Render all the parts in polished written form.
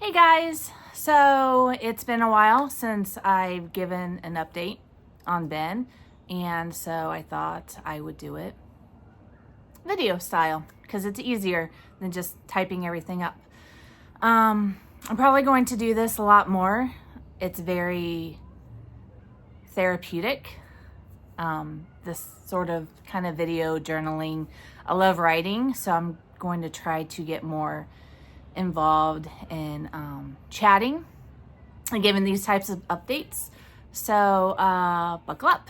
Hey guys, so it's been a while since I've given an update on Ben, and so I thought I would do it video style because it's easier than just typing everything up. I'm probably going to do this a lot more. It's very therapeutic, this sort of kind of video journaling. I love writing, so I'm going to try to get more involved in chatting and giving these types of updates. So buckle up.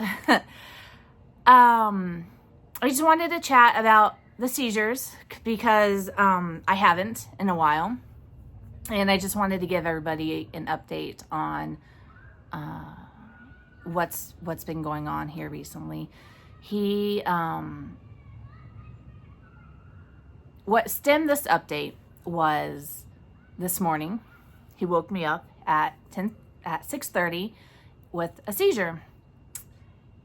I just wanted to chat about the seizures because I haven't in a while, and I just wanted to give everybody an update on what's been going on here recently. What stemmed this update was this morning. He woke me up at 6:30 with a seizure.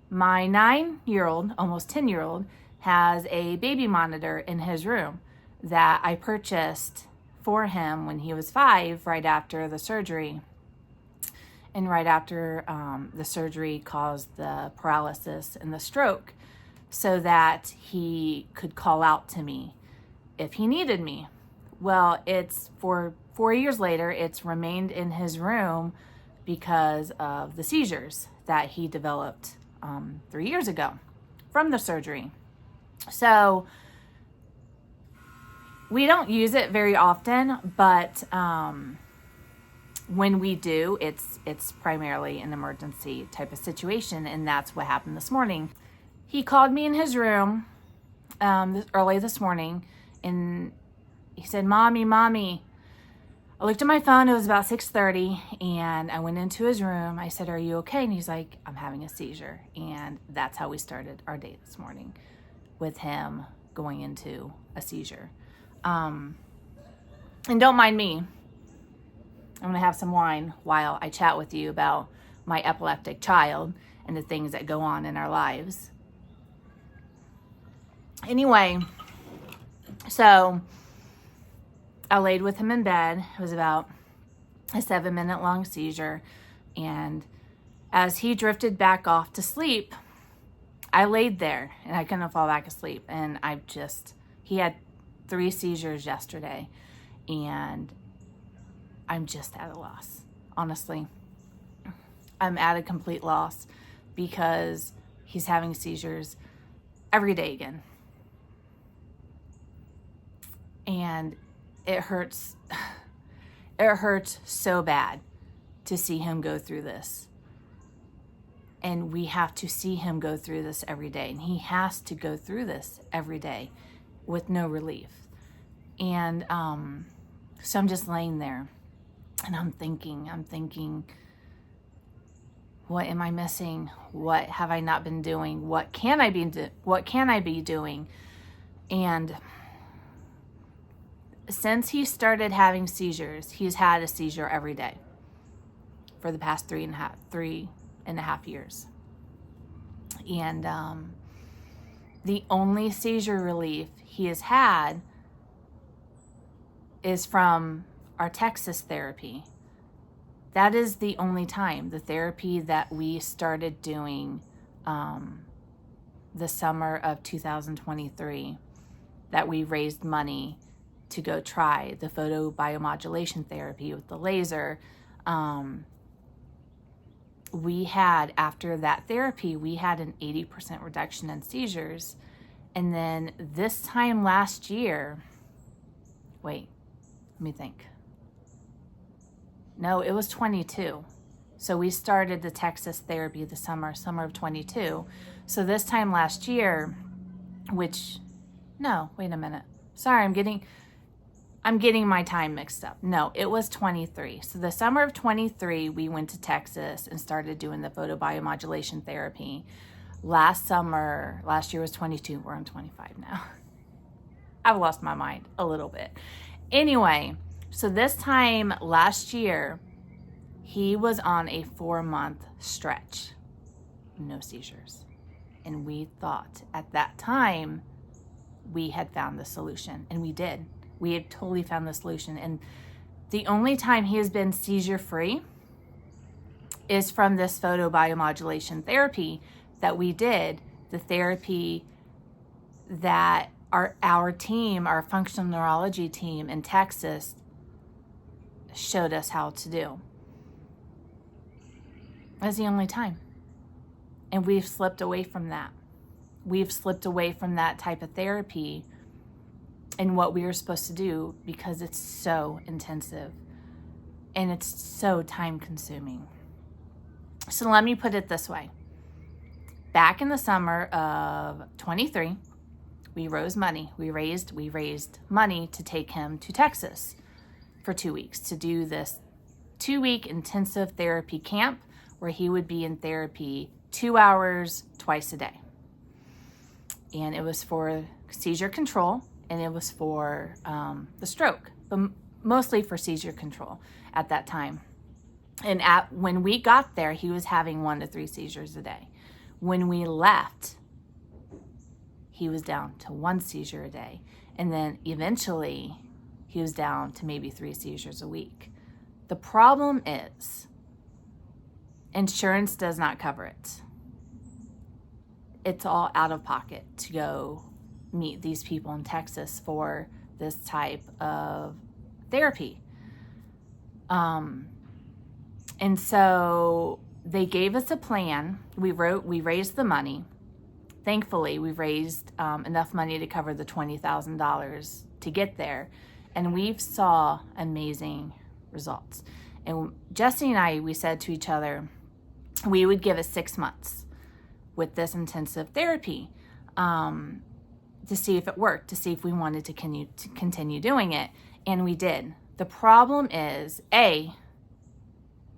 My 9-year-old, almost 10-year-old, has a baby monitor in his room that I purchased for him when he was 5, right after the surgery. And right after the surgery caused the paralysis and the stroke, so that he could call out to me if he needed me. Well, it's for 4 years later, it's remained in his room because of the seizures that he developed 3 years ago from the surgery. So we don't use it very often, but when we do, it's primarily an emergency type of situation, and that's what happened this morning. He called me in his room early this morning, and he said, Mommy. I looked at my phone. It was about 6:30, and I went into his room. I said, are you okay? And he's like, I'm having a seizure. And that's how we started our day this morning, with him going into a seizure. And don't mind me. I'm going to have some wine while I chat with you about my epileptic child and the things that go on in our lives. Anyway, so I laid with him in bed. It was about a 7-minute long seizure. And as he drifted back off to sleep, I laid there and I couldn't fall back asleep. And he had 3 seizures yesterday, and I'm just at a loss. Honestly, I'm at a complete loss because he's having seizures every day again. And it hurts so bad to see him go through this. And we have to see him go through this every day. And he has to go through this every day with no relief. And so I'm just laying there and I'm thinking, what am I missing? What have I not been doing? What can I be doing? And since he started having seizures, he's had a seizure every day for the past 3.5 years. And the only seizure relief he has had is from our Texas therapy. That is the only time. The therapy that we started doing the summer of 2023, that we raised money to go try, the photobiomodulation therapy with the laser. After that therapy, we had an 80% reduction in seizures. And then this time last year, let me think. No, it was 22. So we started the Texas therapy the summer of 22. So this time last year, wait a minute. Sorry, I'm getting my time mixed up. No, it was 23. So the summer of 23, we went to Texas and started doing the photobiomodulation therapy. Last year was 22. We're on 25 now. I've lost my mind a little bit. Anyway, so this time last year, he was on a 4-month stretch, no seizures. And we thought at that time we had found the solution, and we did. We had totally found the solution. And The only time he has been seizure-free is from this photobiomodulation therapy that we did, the therapy that our team, our functional neurology team in Texas, showed us how to do. That's the only time. And we've slipped away from that. We've slipped away from that type of therapy and what we were supposed to do because it's so intensive and it's so time consuming. So let me put it this way. Back in the summer of 23, we raised money. We raised money to take him to Texas for 2 weeks to do this 2-week intensive therapy camp where he would be in therapy 2 hours twice a day. And it was for seizure control and it was for the stroke, but mostly for seizure control at that time. And when we got there, he was having 1 to 3 seizures a day. When we left, he was down to 1 seizure a day. And then eventually he was down to maybe 3 seizures a week. The problem is insurance does not cover it. It's all out of pocket to go meet these people in Texas for this type of therapy. And so they gave us a plan. We raised the money. Thankfully, we raised enough money to cover the $20,000 to get there. And we saw amazing results. And Jesse and I, we said to each other, we would give it 6 months with this intensive therapy to see if it worked, to see if we wanted to continue doing it. And we did. The problem is,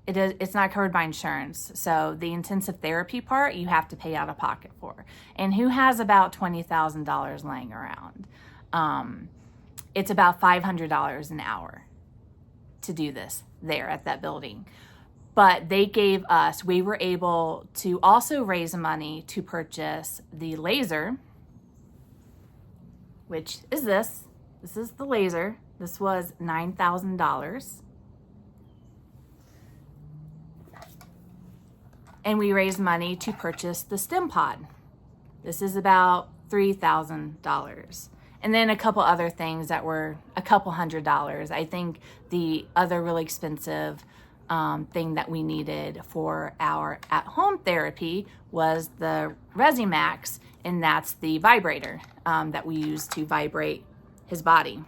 it's not covered by insurance. So the intensive therapy part, you have to pay out of pocket for. And who has about $20,000 laying around? It's about $500 an hour to do this there at that building. But they gave us, we were able to also raise money to purchase the laser, which is this. This is the laser. This was $9,000. And we raised money to purchase the stem pod. This is about $3,000. And then a couple other things that were a couple $100. I think the other really expensive thing that we needed for our at-home therapy was the Resimax, and that's the vibrator that we use to vibrate his body.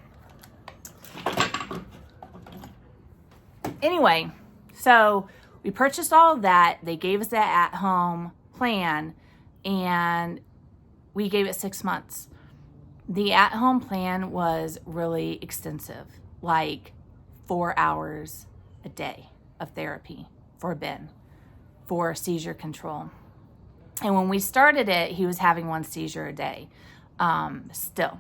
Anyway, so we purchased all of that. They gave us that at-home plan, and we gave it 6 months. The at-home plan was really extensive, like 4 hours a day of therapy for Ben, for seizure control. And when we started it, he was having 1 seizure a day still.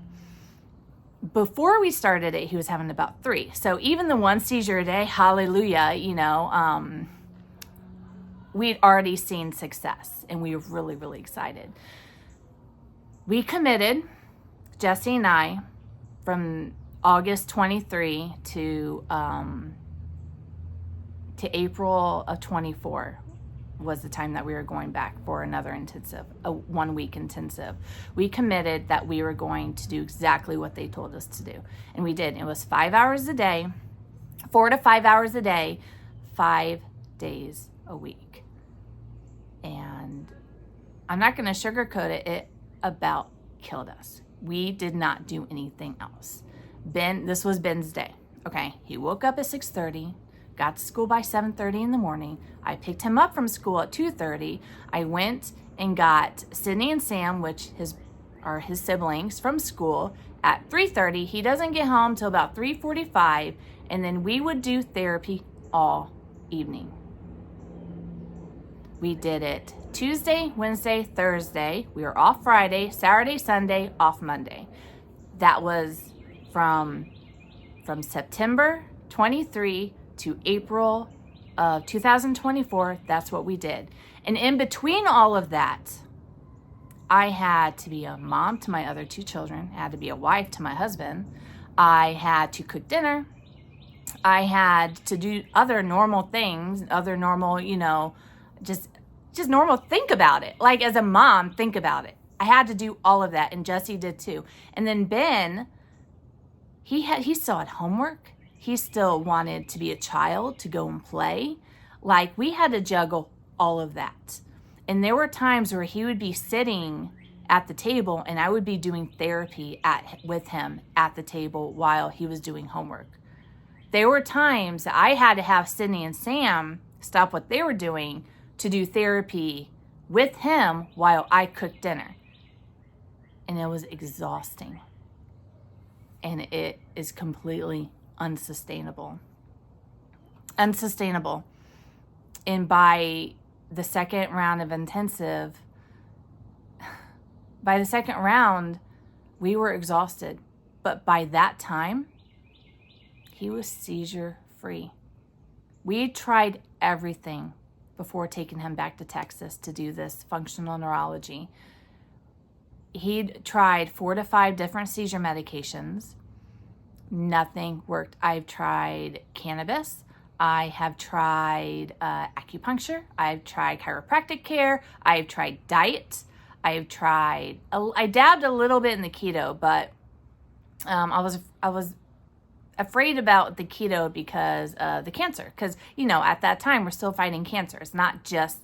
Before we started it, he was having about 3. So even the 1 seizure a day, hallelujah, we'd already seen success, and we were really, really excited. We committed, Jesse and I, from August 23 to April of 24 was the time that we were going back for another intensive, a 1-week intensive. We committed that we were going to do exactly what they told us to do. And we did. It was 5 hours a day, 4 to 5 hours a day, 5 days a week. And I'm not going to sugarcoat it, it about killed us. We did not do anything else. This was Ben's day. Okay, he woke up at 6:30, got to school by 7:30 in the morning. I picked him up from school at 2:30. I went and got Sydney and Sam, which are his siblings, from school at 3:30. He doesn't get home till about 3:45, and then we would do therapy all evening. We did it Tuesday, Wednesday, Thursday. We were off Friday, Saturday, Sunday, off Monday. That was from September 23 to April of 2024. That's what we did. And in between all of that, I had to be a mom to my other 2 children. I had to be a wife to my husband. I had to cook dinner. I had to do other normal things, other normal, just normal. Think about it. Like as a mom, think about it. I had to do all of that, and Jesse did too. And then Ben, he still had homework. He still wanted to be a child, to go and play. Like we had to juggle all of that. And there were times where he would be sitting at the table and I would be doing therapy with him at the table while he was doing homework. There were times that I had to have Sydney and Sam stop what they were doing to do therapy with him while I cooked dinner. And it was exhausting. And it is completely unsustainable. Unsustainable. And by the second round of intensive, we were exhausted. But by that time, he was seizure free. We tried everything before taking him back to Texas to do this functional neurology. He'd tried 4 to 5 different seizure medications. Nothing worked. I've tried cannabis. I have tried acupuncture. I've tried chiropractic care. I've tried diet. I dabbed a little bit in the keto, but I was afraid about the keto because of the cancer. Because, at that time, we're still fighting cancer. It's not just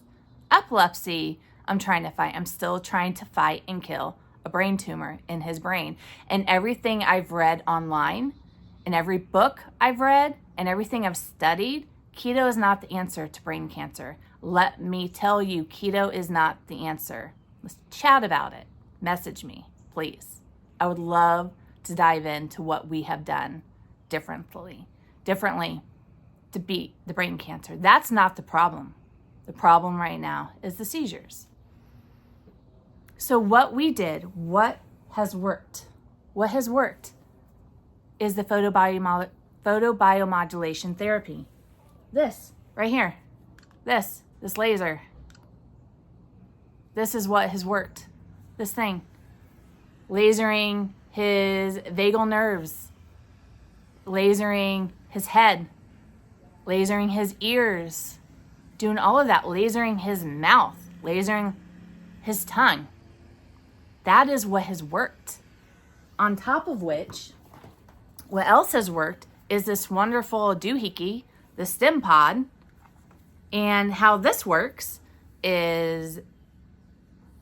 epilepsy I'm trying to fight. I'm still trying to fight and kill a brain tumor in his brain. And everything I've read online, and every book I've read, and everything I've studied, keto is not the answer to brain cancer. Let me tell you, keto is not the answer. Let's chat about it. Message me, please. I would love to dive into what we have done differently to beat the brain cancer. That's not the problem. The problem right now is the seizures. So what we did, what has worked is the photobiomodulation therapy. This right here, this laser. This is what has worked. This thing. Lasering his vagal nerves. Lasering his head. Lasering his ears. Doing all of that. Lasering his mouth. Lasering his tongue. That is what has worked. On top of which, what else has worked is this wonderful doohickey, the stem pod. And how this works is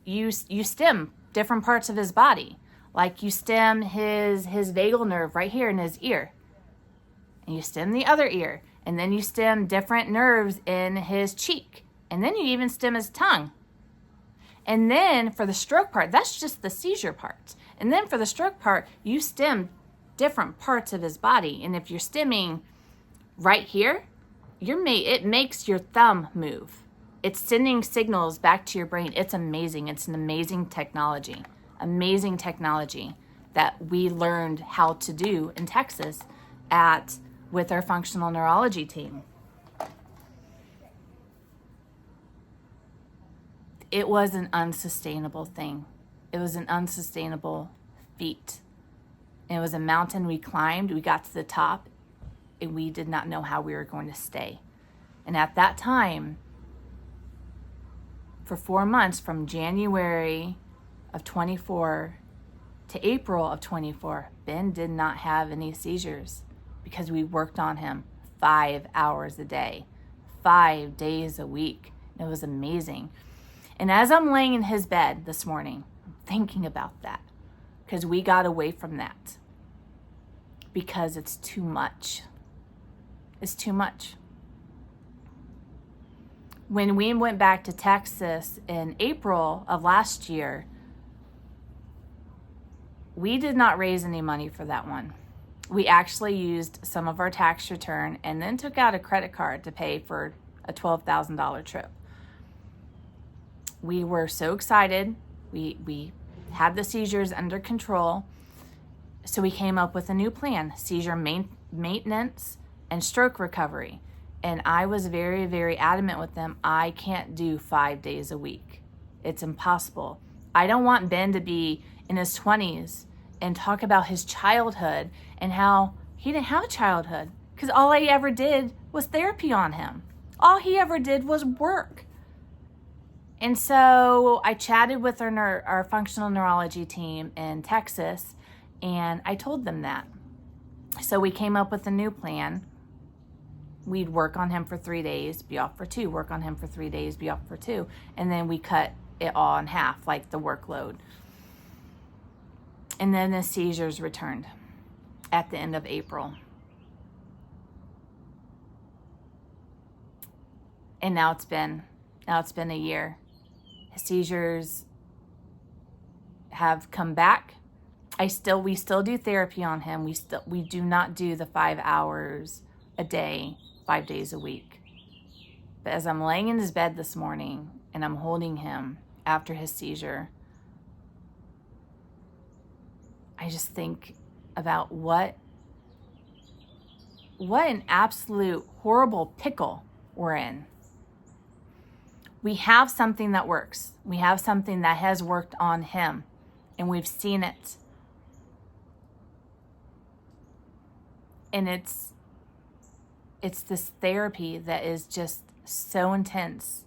you stem different parts of his body. Like you stem his vagal nerve right here in his ear. And you stem the other ear. And then you stem different nerves in his cheek. And then you even stem his tongue. And then for the stroke part, that's just the seizure part. And then for the stroke part, you stem different parts of his body. And if you're stemming right here, it makes your thumb move. It's sending signals back to your brain. It's amazing. It's an amazing technology that we learned how to do in Texas with our functional neurology team. It was an unsustainable thing. It was an unsustainable feat. And it was a mountain we climbed. We got to the top, and we did not know how we were going to stay. And at that time, for 4 months, from January of 24 to April of 24, Ben did not have any seizures because we worked on him 5 hours a day, 5 days a week. It was amazing. And as I'm laying in his bed this morning, I'm thinking about that because we got away from that because it's too much. It's too much. When we went back to Texas in April of last year, we did not raise any money for that one. We actually used some of our tax return and then took out a credit card to pay for a $12,000 trip. We were so excited. We had the seizures under control. So we came up with a new plan, seizure maintenance and stroke recovery. And I was very, very adamant with them. I can't do 5 days a week. It's impossible. I don't want Ben to be in his 20s and talk about his childhood and how he didn't have a childhood. because all I ever did was therapy on him. All he ever did was work. And so I chatted with our functional neurology team in Texas, and I told them that. So we came up with a new plan. We'd work on him for 3 days, be off for 2, work on him for 3 days, be off for 2. And then we cut it all in half, like the workload. And then the seizures returned at the end of April. And now it's been a year. His seizures have come back. We still do therapy on him. We do not do the 5 hours a day, 5 days a week. But as I'm laying in his bed this morning and I'm holding him after his seizure, I just think about what an absolute horrible pickle we're in. We have something that works. We have something that has worked on him, and we've seen it. And it's this therapy that is just so intense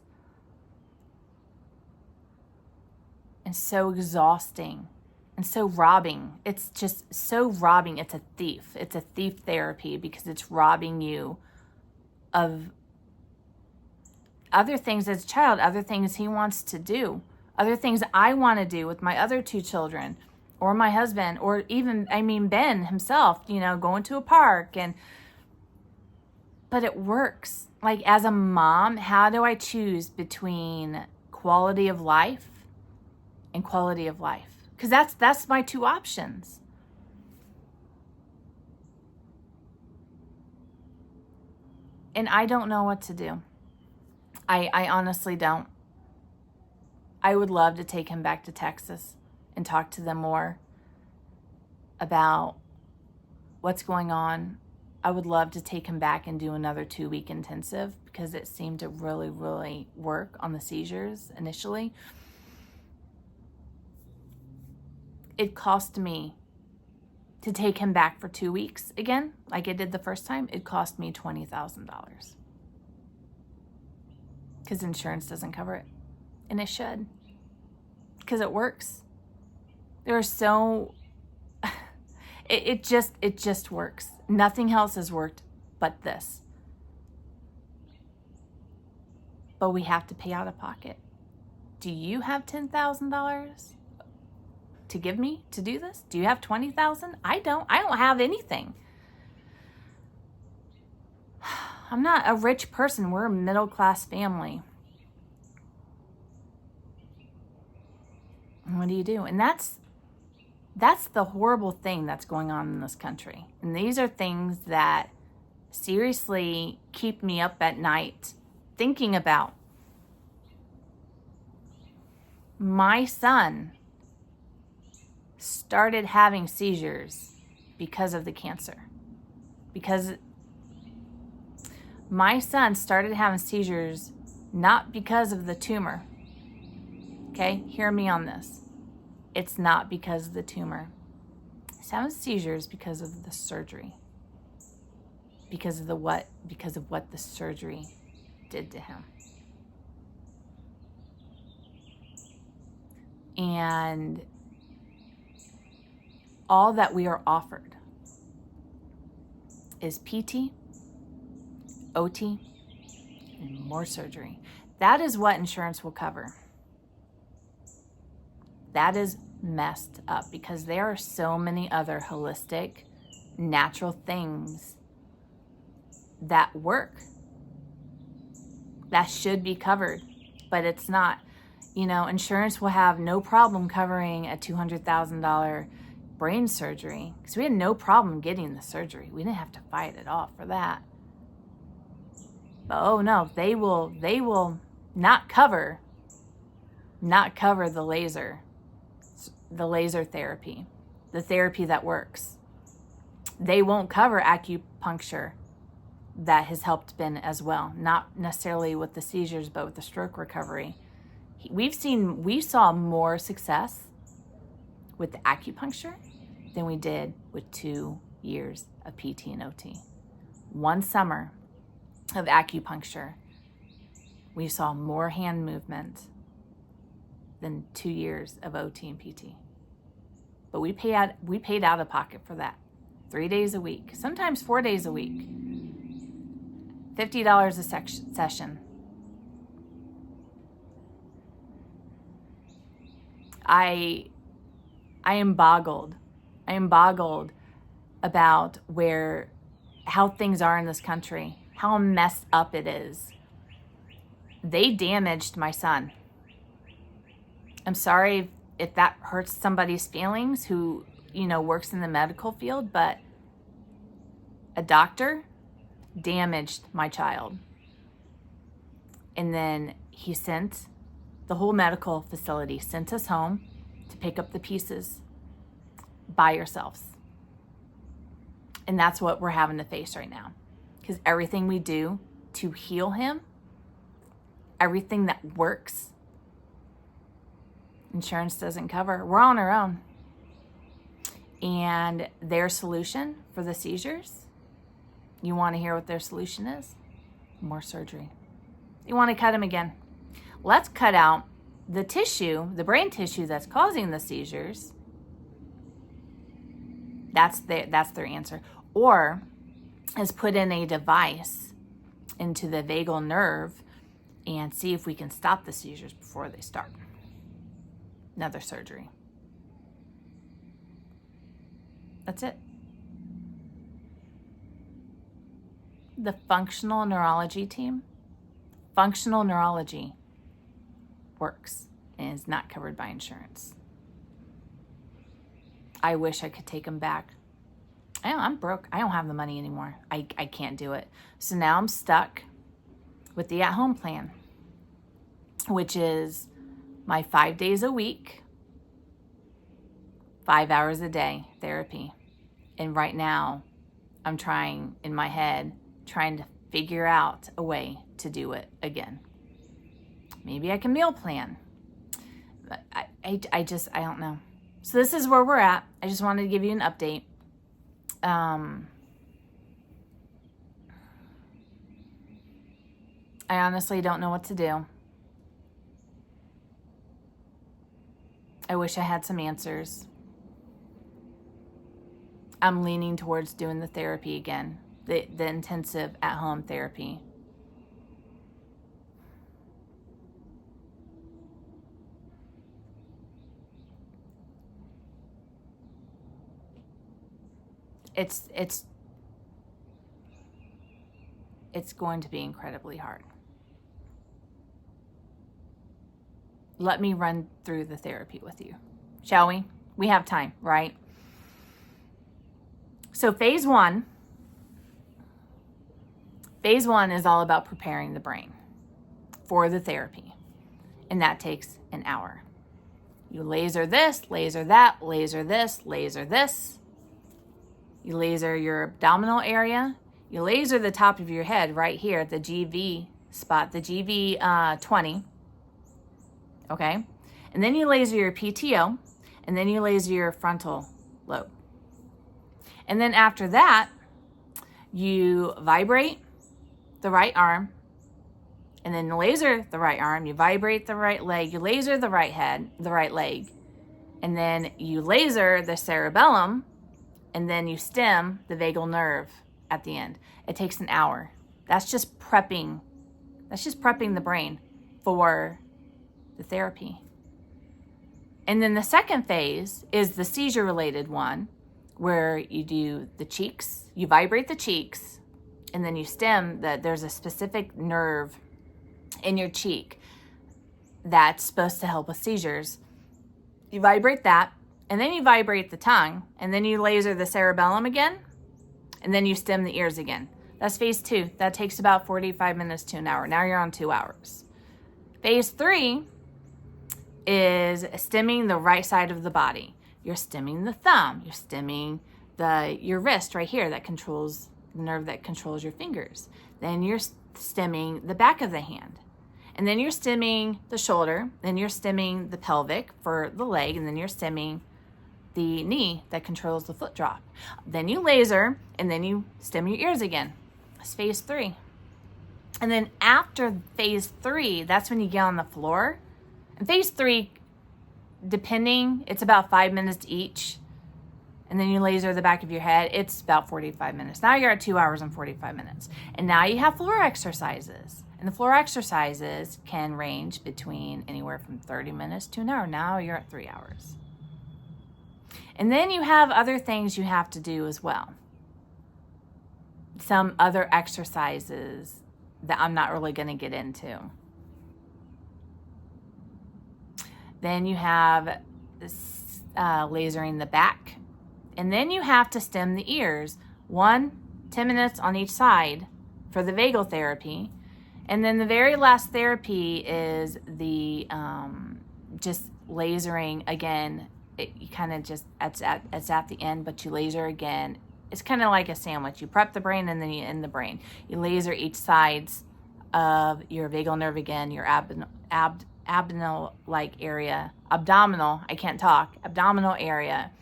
and so exhausting and so robbing. It's just so robbing. It's a thief. It's a thief therapy because it's robbing you of other things as a child, other things he wants to do, other things I want to do with my other 2 children, or my husband, or even, Ben himself, going to a park. But it works. Like, as a mom, how do I choose between quality of life and quality of life? Because that's my 2 options. And I don't know what to do. I honestly don't. I would love to take him back to Texas and talk to them more about what's going on. I would love to take him back and do another 2-week intensive because it seemed to really, really work on the seizures initially. It cost me to take him back for 2 weeks again, like I did the first time. It cost me $20,000 because insurance doesn't cover it, and it should, because it works. There are so it just works. Nothing else has worked but this. But we have to pay out of pocket. Do you have $10,000 to give me to do this? Do you have $20,000? I don't have anything. I'm not a rich person. We're a middle-class family. And what do you do? And that's the horrible thing that's going on in this country. And these are things that seriously keep me up at night thinking about. My son started having seizures because of the cancer. Because my son started having seizures not because of the tumor. Okay, hear me on this. It's not because of the tumor. He's having seizures because of the surgery. Because of what the surgery did to him. And all that we are offered is PT, OT, and more surgery. That is what insurance will cover. That is messed up because there are so many other holistic, natural things that work that should be covered, but it's not. Insurance will have no problem covering a $200,000 brain surgery because we had no problem getting the surgery. We didn't have to fight at all for that. But oh no, they will not cover the laser therapy, the therapy that works. They won't cover acupuncture that has helped Ben as well. Not necessarily with the seizures, but with the stroke recovery. We saw more success with the acupuncture than we did with 2 years of PT and OT. 1 summer of acupuncture, we saw more hand movement than 2 years of OT and PT. But we paid out of pocket for that. 3 days a week, sometimes 4 days a week. $50 a session. I am boggled. I am boggled about how things are in this country, how messed up it is. They damaged my son. I'm sorry if that hurts somebody's feelings who, works in the medical field, but a doctor damaged my child. And then the whole medical facility sent us home to pick up the pieces by yourselves. And that's what we're having to face right now. Because everything we do to heal him, everything that works, insurance doesn't cover. We're on our own. And their solution for the seizures, you want to hear what their solution is? More surgery. You want to cut him again. Let's cut out the tissue, the brain tissue that's causing the seizures. That's their answer. Or is put in a device into the vagal nerve and see if we can stop the seizures before they start. Another surgery. That's it. The functional neurology team, functional neurology works and is not covered by insurance. I wish I could take them back. I'm broke. I don't have the money anymore. I can't do it. So now I'm stuck with the at-home plan, which is my 5 days a week, 5 hours a day therapy. And right now I'm trying to figure out a way to do it again. Maybe I can meal plan. But I don't know. So this is where we're at. I just wanted to give you an update. I honestly don't know what to do. I wish I had some answers. I'm leaning towards doing the therapy again, the intensive at-home therapy. It's going to be incredibly hard. Let me run through the therapy with you, shall we? We have time, right? So phase one is all about preparing the brain for the therapy, and that takes an hour. You laser this, laser that, laser this, laser this. You laser your abdominal area. You laser the top of your head right here at the GV spot, the GV 20. Okay? And then you laser your PTO, and then you laser your frontal lobe. And then after that, you vibrate the right arm, and then laser the right arm, you vibrate the right leg, you laser the right head, the right leg, and then you laser the cerebellum, and then you stim the vagal nerve at the end. It takes an hour. That's just prepping the brain for the therapy. And then the second phase is the seizure-related one, where you do the cheeks, you vibrate the cheeks, and then you stim that there's a specific nerve in your cheek that's supposed to help with seizures. You vibrate that, and then you vibrate the tongue, and then you laser the cerebellum again, and then you stim the ears again. That's phase 2. That takes about 45 minutes to an hour. Now you're on 2 hours. Phase 3 is stimming the right side of the body. You're stimming the thumb. You're stimming your wrist right here that controls the nerve that controls your fingers. Then you're stimming the back of the hand. And then you're stimming the shoulder. Then you're stimming the pelvic for the leg. And then you're stimming the knee that controls the foot drop. Then you laser, and then you stim your ears again. It's phase 3. And then after phase 3, that's when you get on the floor. And phase 3, depending, it's about 5 minutes each. And then you laser the back of your head. It's about 45 minutes. Now you're at 2 hours and 45 minutes. And now you have floor exercises. And the floor exercises can range between anywhere from 30 minutes to an hour. Now you're at 3 hours. And then you have other things you have to do as well. Some other exercises that I'm not really going to get into. Then you have lasering the back. And then you have to stem the ears. 10 minutes on each side for the vagal therapy. And then the very last therapy is the just lasering again. You kind of just, it's at the end, but you laser again. It's kind of like a sandwich. You prep the brain and then you end the brain. You laser each sides of your vagal nerve again, your abdominal-like area. Abdominal, I can't talk. Abdominal area.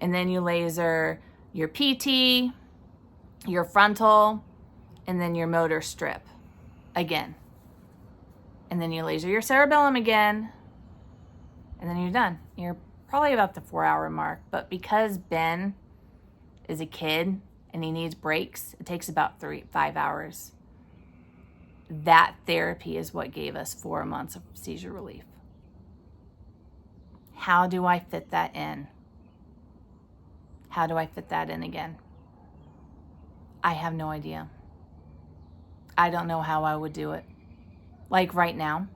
And then you laser your PT, your frontal, and then your motor strip again. And then you laser your cerebellum again. And then you're done. You're probably about the 4-hour mark. But because Ben is a kid and he needs breaks, it takes about 5 hours. That therapy is what gave us 4 months of seizure relief. How do I fit that in? How do I fit that in again? I have no idea. I don't know how I would do it. Like right now,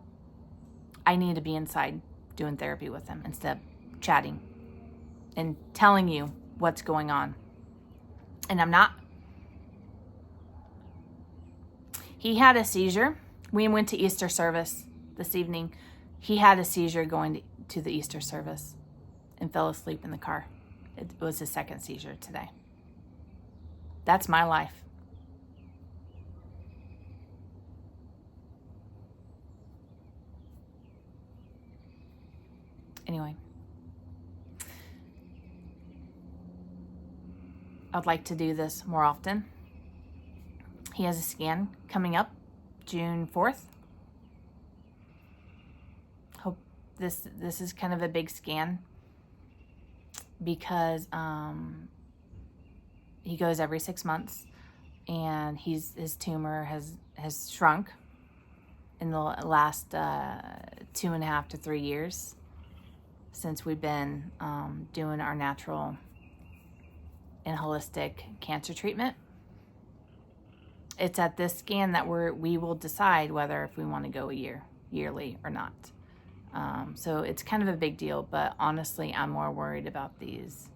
I need to be inside doing therapy with him instead of chatting and telling you what's going on. And I'm not. He had a seizure. We went to Easter service this evening. He had a seizure going to the Easter service and fell asleep in the car. It was his second seizure today. That's my life. Anyway, I'd like to do this more often. He has a scan coming up June 4th. Hope this is kind of a big scan because he goes every 6 months, and his tumor has shrunk in the last 2.5 to 3 years since we've been doing our natural and holistic cancer treatment. It's at this scan that we will decide whether if we want to go yearly or not. So it's kind of a big deal, but honestly, I'm more worried about these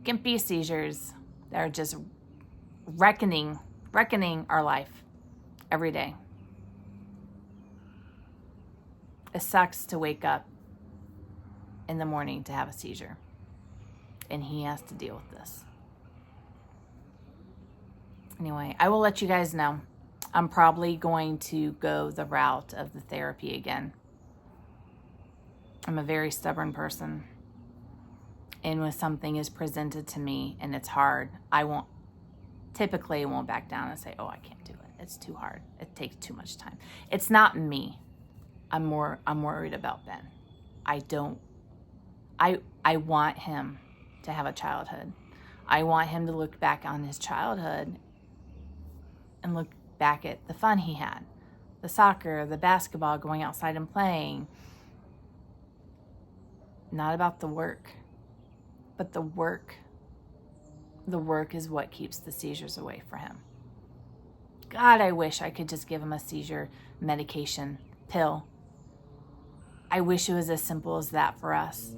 skimpy seizures that are just reckoning our life every day. It sucks to wake up in the morning to have a seizure, and he has to deal with this. Anyway, I will let you guys know. I'm probably going to go the route of the therapy again. I'm a very stubborn person. And when something is presented to me and it's hard, I won't back down and say, oh, I can't do it. It's too hard. It takes too much time. It's not me. I'm worried about Ben. I want him to have a childhood. I want him to look back on his childhood and look back at the fun he had. The soccer, the basketball, going outside and playing. Not about the work, but the work is what keeps the seizures away for him. God, I wish I could just give him a seizure medication pill. I wish it was as simple as that for us.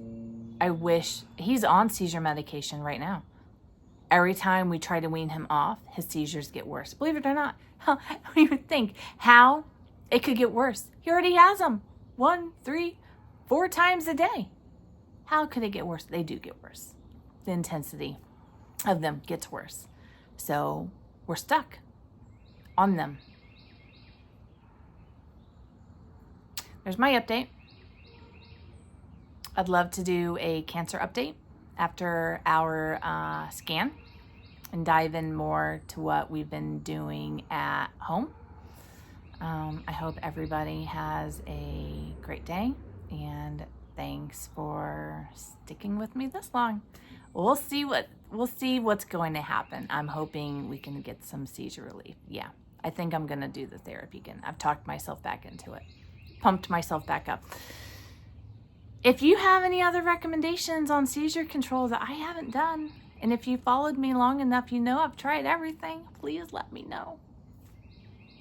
I wish he's on seizure medication right now. Every time we try to wean him off, his seizures get worse. Believe it or not, I don't even think how it could get worse. He already has them 1, 3, 4 times a day. How could it get worse? They do get worse. The intensity of them gets worse. So we're stuck on them. There's my update. I'd love to do a cancer update after our scan. and dive in more to what we've been doing at home. I hope everybody has a great day, and thanks for sticking with me this long. We'll see what's going to happen. I'm hoping we can get some seizure relief. Yeah, I think I'm going to do the therapy again. I've talked myself back into it, pumped myself back up. If you have any other recommendations on seizure control that I haven't done, and if you followed me long enough, you know I've tried everything, please let me know.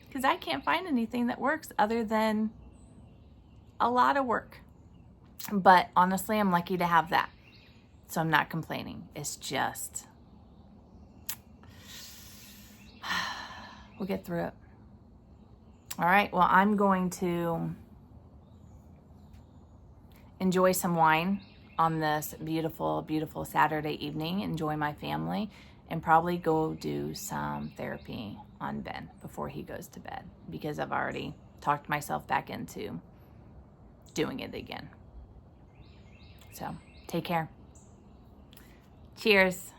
Because I can't find anything that works other than a lot of work. But honestly, I'm lucky to have that. So I'm not complaining. It's just, we'll get through it. All right, well, I'm going to enjoy some wine on this beautiful, beautiful Saturday evening, enjoy my family, and probably go do some therapy on Ben before he goes to bed, because I've already talked myself back into doing it again. So take care. Cheers.